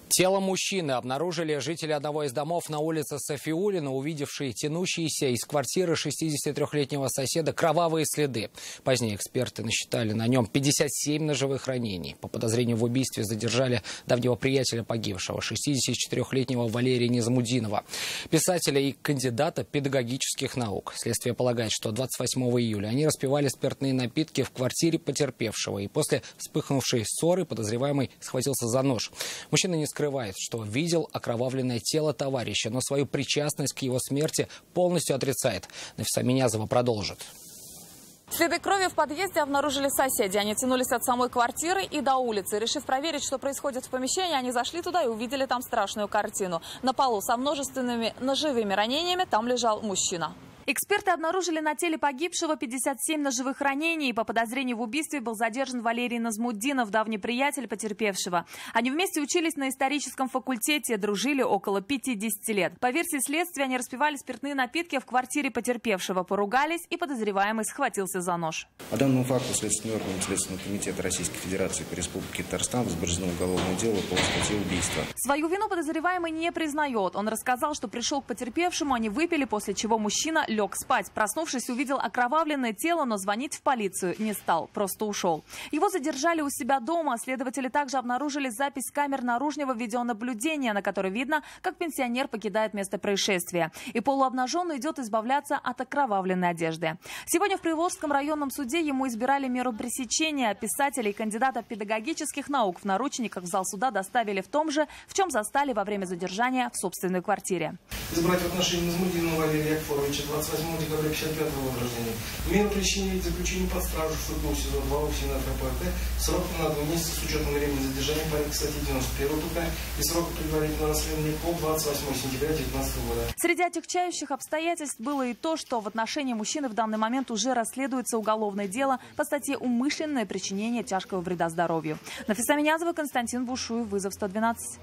Тело мужчины обнаружили жители одного из домов на улице Сафиуллина, увидевшие тянущиеся из квартиры 63-летнего соседа кровавые следы. Позднее эксперты насчитали на нем 57 ножевых ранений. По подозрению в убийстве задержали давнего приятеля погибшего, 64-летнего Валерия Низамудинова, писателя и кандидата педагогических наук. Следствие полагает, что 28 июля они распивали спиртные напитки в квартире потерпевшего, и после вспыхнувшей ссоры подозреваемый схватился за нож. Мужчина не скрывает, что видел окровавленное тело товарища, но свою причастность к его смерти полностью отрицает. Нафиса Минязова продолжит. Следы крови в подъезде обнаружили соседи. Они тянулись от самой квартиры и до улицы. Решив проверить, что происходит в помещении, они зашли туда и увидели там страшную картину. На полу со множественными ножевыми ранениями там лежал мужчина. Эксперты обнаружили на теле погибшего 57 ножевых ранений. По подозрению в убийстве был задержан Валерий Низамудинов, давний приятель потерпевшего. Они вместе учились на историческом факультете, дружили около 50 лет. По версии следствия, они распивали спиртные напитки в квартире потерпевшего, поругались, и подозреваемый схватился за нож. По данному факту Следственный орган Следственного комитета Российской Федерации по Республике Татарстан возбуждено уголовное дело по статье убийства. Свою вину подозреваемый не признает. Он рассказал, что пришел к потерпевшему, они выпили, после чего мужчина лег спать. Проснувшись, увидел окровавленное тело, но звонить в полицию не стал, просто ушел. Его задержали у себя дома. Следователи также обнаружили запись камер наружного видеонаблюдения, на которой видно, как пенсионер покидает место происшествия. И полуобнаженный идет избавляться от окровавленной одежды. Сегодня в Приволжском районном суде ему избирали меру пресечения. Писателя и кандидата педагогических наук в наручниках в зал суда доставили в том же, в чем застали во время задержания в собственной квартире. Избрать в отношении Низамудинова Валерия Яковлевича 28 декабря 1955 года рождения. Меру пресечения и заключения под стражу ФГУ СИЗО 2 Уфсината ПРТ сроком на 2 месяца с учетом времени задержания по порядка статьи 91 ТК и срока предварительного расследования по 28 сентября 2019 года. Среди отягчающих обстоятельств было и то, что в отношении мужчины в данный момент уже расследуется уголовное дело по статье «Умышленное причинение тяжкого вреда здоровью». Нафиса Минязова, Константин Бушуев, вызов 112.